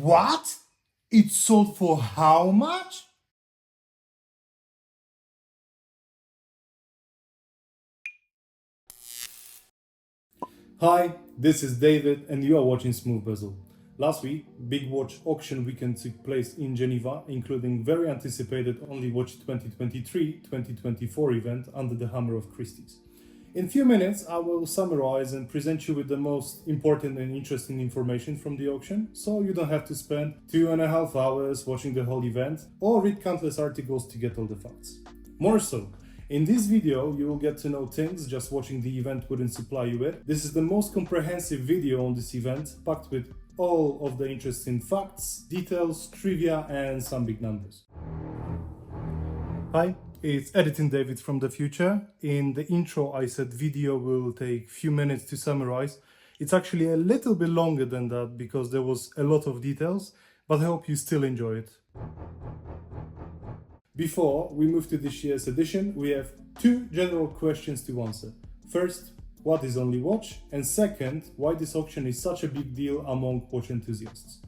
What? It sold for how much? Hi, this is David and you are watching SmoothBezel. Last week, big watch auction weekend took place in Geneva, including very anticipated Only Watch 2023-2024 event under the hammer of Christie's. In a few minutes, I will summarize and present you with the most important and interesting information from the auction, so you don't have to spend 2.5 hours watching the whole event or read countless articles to get all the facts. More so, in this video, you will get to know things just watching the event wouldn't supply you with. This is the most comprehensive video on this event, packed with all of the interesting facts, details, trivia, and some big numbers. Hi, it's Editing David from the future. In the intro, I said video will take a few minutes to summarize. It's actually a little bit longer than that because there was a lot of details, but I hope you still enjoy it. Before we move to this year's edition, we have two general questions to answer. First, what is Only Watch? And second, why this auction is such a big deal among watch enthusiasts.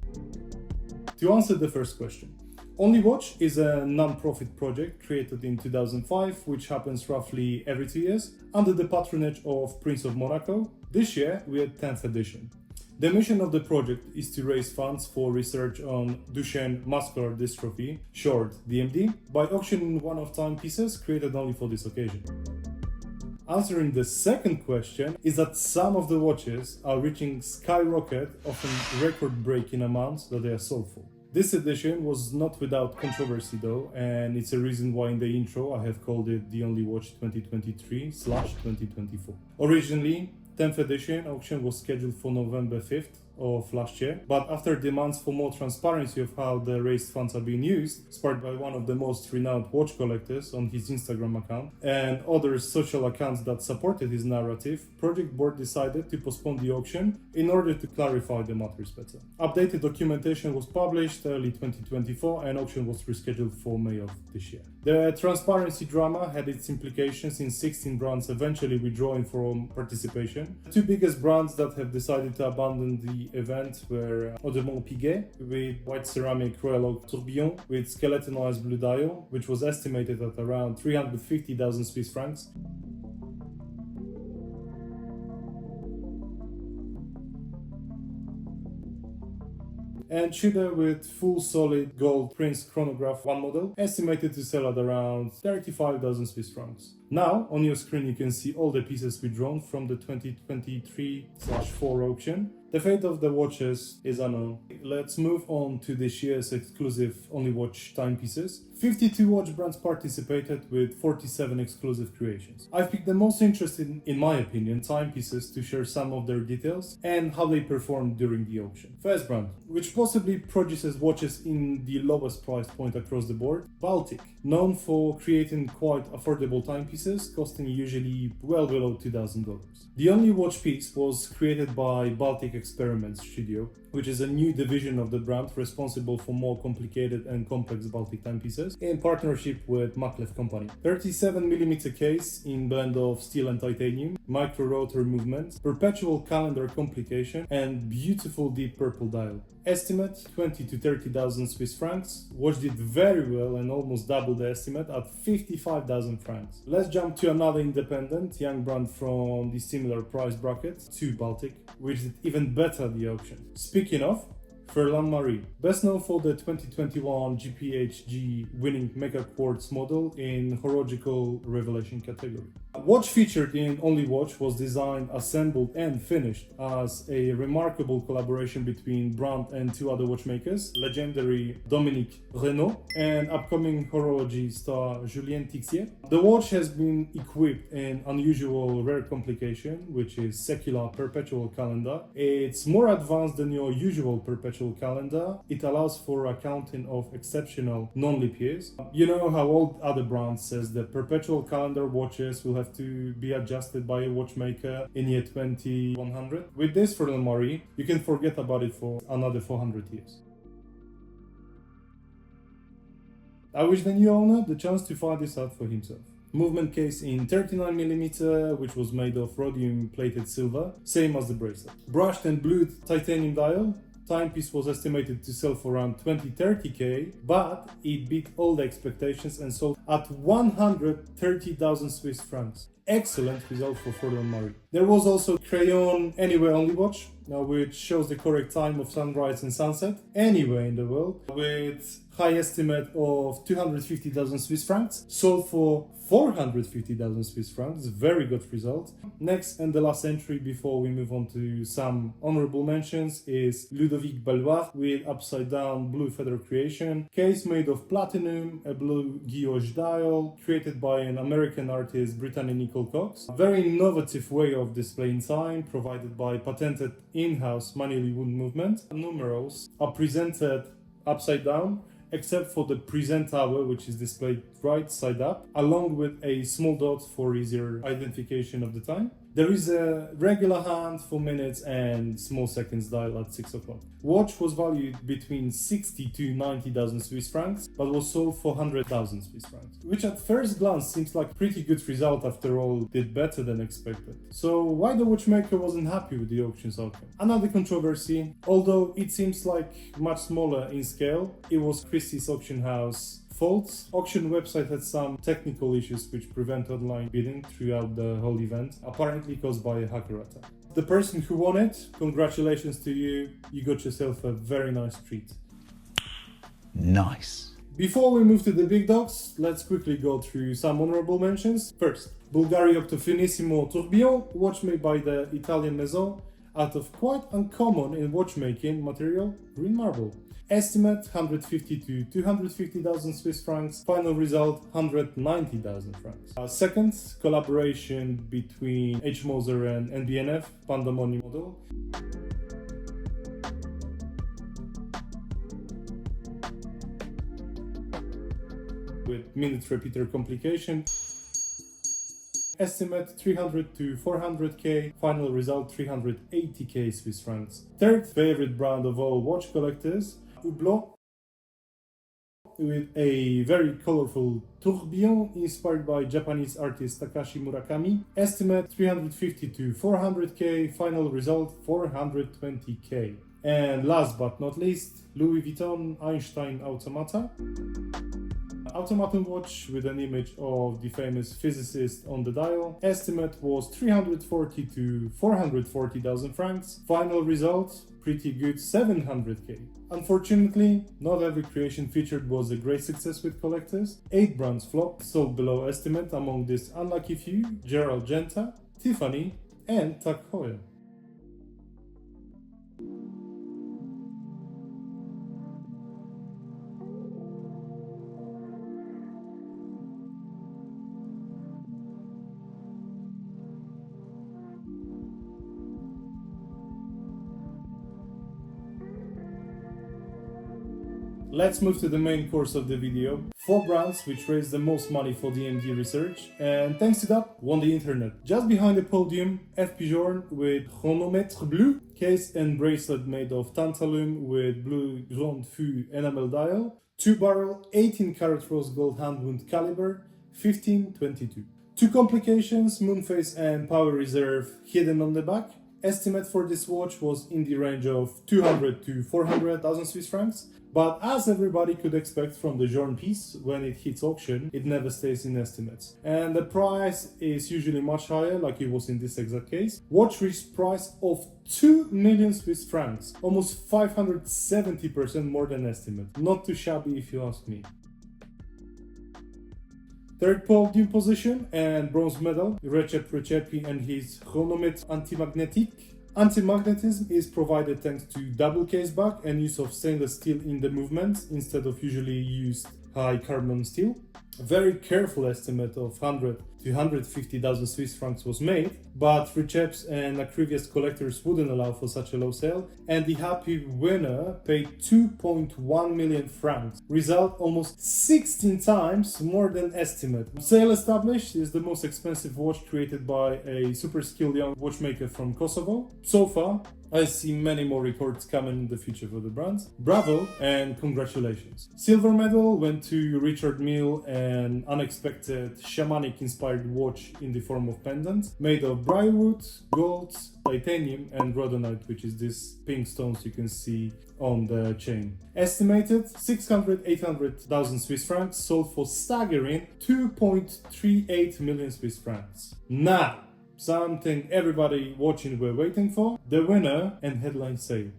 To answer the first question, Only Watch is a non-profit project created in 2005, which happens roughly every 2 years, under the patronage of Prince of Monaco. This year, we had 10th edition. The mission of the project is to raise funds for research on Duchenne muscular dystrophy, short DMD, by auctioning one-off timepieces created only for this occasion. Answering the second question is that some of the watches are reaching skyrocket, often record-breaking amounts that they are sold for. This edition was not without controversy though, and it's a reason why in the intro I have called it the Only Watch 2023/2024. Originally, 10th edition auction was scheduled for November 5th of last year, but after demands for more transparency of how the raised funds are being used, sparked by one of the most renowned watch collectors on his Instagram account and other social accounts that supported his narrative, project board decided to postpone the auction in order to clarify the matters better. Updated documentation was published early 2024 and auction was rescheduled for May of this year. The transparency drama had its implications in 16 brands eventually withdrawing from participation. The two biggest brands that have decided to abandon the event were Audemars Piguet with white ceramic Royal Oak tourbillon with skeletonized blue dial, which was estimated at around 350,000 Swiss francs. And Tudor with full solid gold Prince chronograph 1 model, estimated to sell at around 35,000 Swiss francs. Now, on your screen you can see all the pieces withdrawn from the 2023/4 auction. The fate of the watches is unknown. Let's move on to this year's exclusive Only Watch timepieces. 52 watch brands participated with 47 exclusive creations. I've picked the most interesting, in my opinion, timepieces to share some of their details and how they performed during the auction. First brand, which possibly produces watches in the lowest price point across the board, PATEK, known for creating quite affordable timepieces, costing usually well below $2,000. The Only Watch piece was created by Baltic Experiments Studio, which is a new division of the brand responsible for more complicated and complex Baltic timepieces in partnership with Maklev Company. 37mm case in blend of steel and titanium, micro rotor movement, perpetual calendar complication, and beautiful deep purple dial. Estimate 20 to 30,000 Swiss francs. Watch did very well and almost doubled the estimate at 55,000 francs. Let's jump to another independent young brand from the similar price bracket, to Baltic, which did even better at the auction. Speaking of, Ferland Marie, best known for the 2021 GPHG winning Mega Quartz model in horological revelation category. A watch featured in Only Watch was designed, assembled and finished as a remarkable collaboration between brand and two other watchmakers, legendary Dominique Renaud and upcoming horology star Julien Tixier. The watch has been equipped in unusual rare complication, which is secular perpetual calendar. It's more advanced than your usual perpetual calendar. It allows for accounting of exceptional non-leap years. You know how all other brands says that perpetual calendar watches will have to be adjusted by a watchmaker in year 2100. With this Ferland Marie, you can forget about it for another 400 years. I wish the new owner the chance to find this out for himself. Movement case in 39mm, which was made of rhodium plated silver, same as the bracelet. Brushed and blued titanium dial, timepiece was estimated to sell for around 20-30k, but it beat all the expectations and sold at 130,000 Swiss francs. Excellent result for Ferdinand Marie. There was also Crayon Anywhere Only watch, which shows the correct time of sunrise and sunset anywhere in the world, with high estimate of 250,000 Swiss francs, sold for 450,000 Swiss francs. Very good result. Next and the last entry before we move on to some honorable mentions is Ludovic Balloir with upside down blue feather creation. Case made of platinum, a blue guilloche dial, created by an American artist, Brittany Nicole Cox. A very innovative way of displaying time, provided by patented in-house manually wound movement. Numerals are presented upside down, except for the present hour, which is displayed right side up, along with a small dot for easier identification of the time. There is a regular hand for minutes and small seconds dial at 6 o'clock. Watch was valued between 60 to 90,000 Swiss francs, but was sold for 100,000 Swiss francs, which at first glance seems like a pretty good result. After all, did better than expected. So why the watchmaker wasn't happy with the auction's outcome? Another controversy, although it seems like much smaller in scale, it was Christie's auction house faults. Auction website had some technical issues which prevent online bidding throughout the whole event, apparently caused by a hacker attack. The person who won it, congratulations to you, you got yourself a very nice treat. Nice. Before we move to the big dogs, let's quickly go through some honorable mentions. First, Bulgari Octofinissimo Tourbillon, watch made by the Italian Bezel, out of quite uncommon in watchmaking material, green marble. Estimate 150 to 250,000 Swiss francs. Final result 190,000 francs. Second, collaboration between H. Moser and NBNF, Pandemonium model. With minute repeater complication. Estimate 300 to 400k, final result 380k Swiss francs. Third, favorite brand of all watch collectors, Hublot, with a very colorful tourbillon inspired by Japanese artist Takashi Murakami. Estimate 350 to 400k, final result 420k. And last but not least, Louis Vuitton Einstein Automata. Automaton watch with an image of the famous physicist on the dial. Estimate was 340 to 440,000 francs. Final result, pretty good 700k. Unfortunately, not every creation featured was a great success with collectors. 8 brands flopped, sold below estimate. Among this unlucky few, Gerald Genta, Tiffany and Tag Heuer. Let's move to the main course of the video. 4 brands which raised the most money for DMD research, and thanks to that, won the internet. Just behind the podium, FP Journe with Chronomètre Bleu, case and bracelet made of tantalum with blue Grande Fou enamel dial, 2-barrel 18-karat rose gold handwound caliber, 1522. 2 complications, moonface and power reserve hidden on the back. Estimate for this watch was in the range of 200 to 400,000 Swiss francs. But as everybody could expect from the Journe piece, when it hits auction, it never stays in estimates. And the price is usually much higher, like it was in this exact case. Watch reached price of 2 million Swiss francs, almost 570% more than estimate. Not too shabby if you ask me. Third podium position and bronze medal, Recep Recepi and his Chronomètre Antimagnétique. Anti-magnetism is provided thanks to double case back and use of stainless steel in the movement instead of usually used high carbon steel. A very careful estimate of 100 to 150,000 Swiss francs was made, but Recep's and Acrivia's collectors wouldn't allow for such a low sale, and the happy winner paid 2.1 million francs. Result almost 16 times more than estimate. Sale established is the most expensive watch created by a super skilled young watchmaker from Kosovo. So far, I see many more records coming in the future for the brands. Bravo and congratulations. Silver medal went to Richard Mille and unexpected shamanic inspired inspired watch in the form of pendant, made of briarwood, gold, titanium and rhodonite, which is this pink stones you can see on the chain. Estimated 600-800,000 Swiss francs, sold for staggering 2.38 million Swiss francs. Now, something everybody watching were waiting for, the winner and headline sale.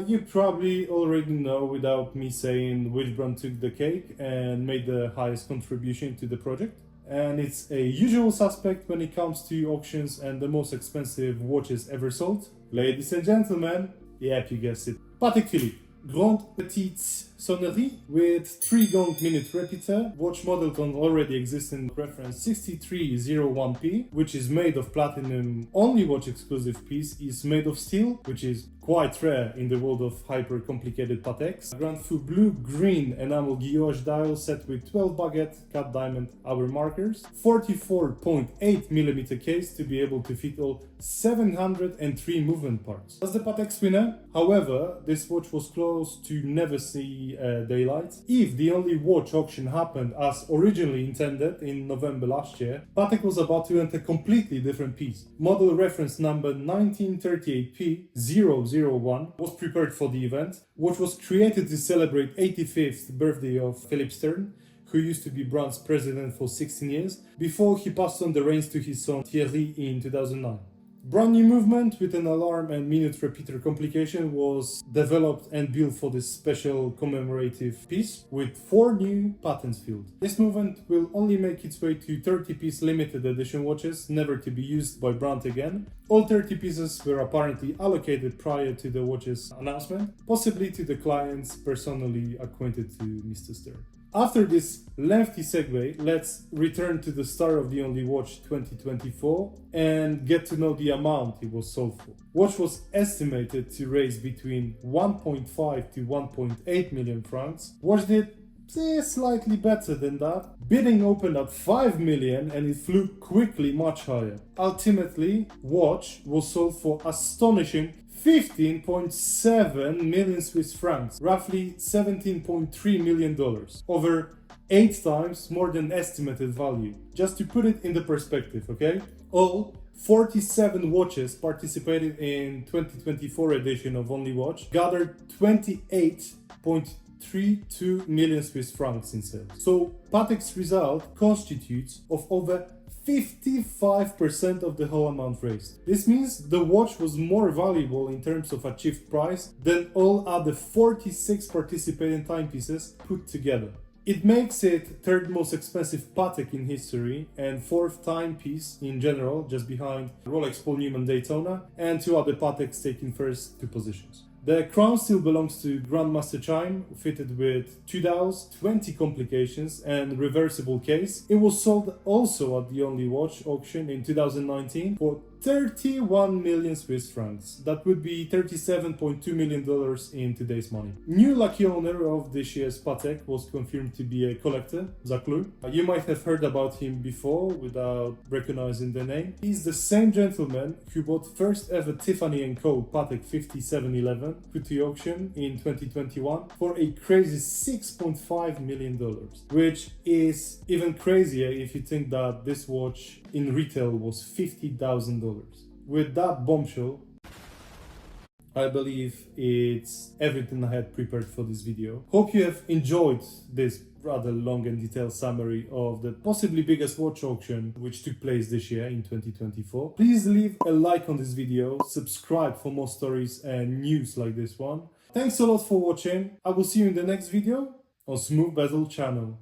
You probably already know without me saying which brand took the cake and made the highest contribution to the project. And it's a usual suspect when it comes to auctions and the most expensive watches ever sold. Ladies and gentlemen, yep, you guessed it. Patek Philippe. Grande Petite Sonnerie with 3-gong minute repeater. Watch model can already exist in reference 6301P, which is made of platinum. Only watch exclusive piece is made of steel, which is quite rare in the world of hyper complicated Pateks. Grand Fou blue-green enamel guillotine dial set with 12 baguette cut diamond hour markers. 44.8mm case to be able to fit all 703 movement parts. As the Patek's winner, however, this watch was close to never see daylight. If the only watch auction happened as originally intended in November last year, Patek was about to enter a completely different piece. Model reference number 1938P001 was prepared for the event, which was created to celebrate 85th birthday of Philip Stern, who used to be brand's president for 16 years, before he passed on the reins to his son Thierry in 2009. Brand new movement with an alarm and minute repeater complication was developed and built for this special commemorative piece with 4 new patents filed. This movement will only make its way to 30-piece limited edition watches, never to be used by brand again. All 30 pieces were apparently allocated prior to the watch's announcement, possibly to the clients personally acquainted to Mr. Stern. After this lengthy segue, let's return to the star of the only watch 2024 and get to know the amount it was sold for. Watch was estimated to raise between 1.5 to 1.8 million francs. Watch did slightly better than that. Bidding opened at 5 million and it flew quickly much higher. Ultimately, watch was sold for astonishing 15.7 million Swiss francs, roughly $17.3 million, over 8 times more than estimated value. Just to put it in the perspective, okay? All 47 watches participated in 2024 edition of Only Watch gathered 28.32 million Swiss francs in sales. So Patek's result constitutes of over 55% of the whole amount raised. This means the watch was more valuable in terms of achieved price than all other 46 participating timepieces put together. It makes it third most expensive Patek in history and fourth timepiece in general, just behind Rolex Paul Newman Daytona and 2 other Pateks taking first 2 positions. The crown still belongs to Grandmaster Chime, fitted with 2 dials, 20 complications and reversible case. It was sold also at the Only Watch auction in 2019 for 31 million Swiss francs. That would be $37.2 million in today's money. New lucky owner of this year's Patek was confirmed to be a collector, Zaclu. You might have heard about him before without recognizing the name. He's the same gentleman who bought first ever Tiffany & Co. Patek 5711 put to auction in 2021 for a crazy $6.5 million, which is even crazier if you think that this watch in retail was $50,000. With that bombshell, I believe it's everything I had prepared for this video. Hope you have enjoyed this rather long and detailed summary of the possibly biggest watch auction which took place this year in 2024. Please leave a like on this video, subscribe for more stories and news like this one. Thanks a lot for watching. I will see you in the next video on SmoothBezel channel.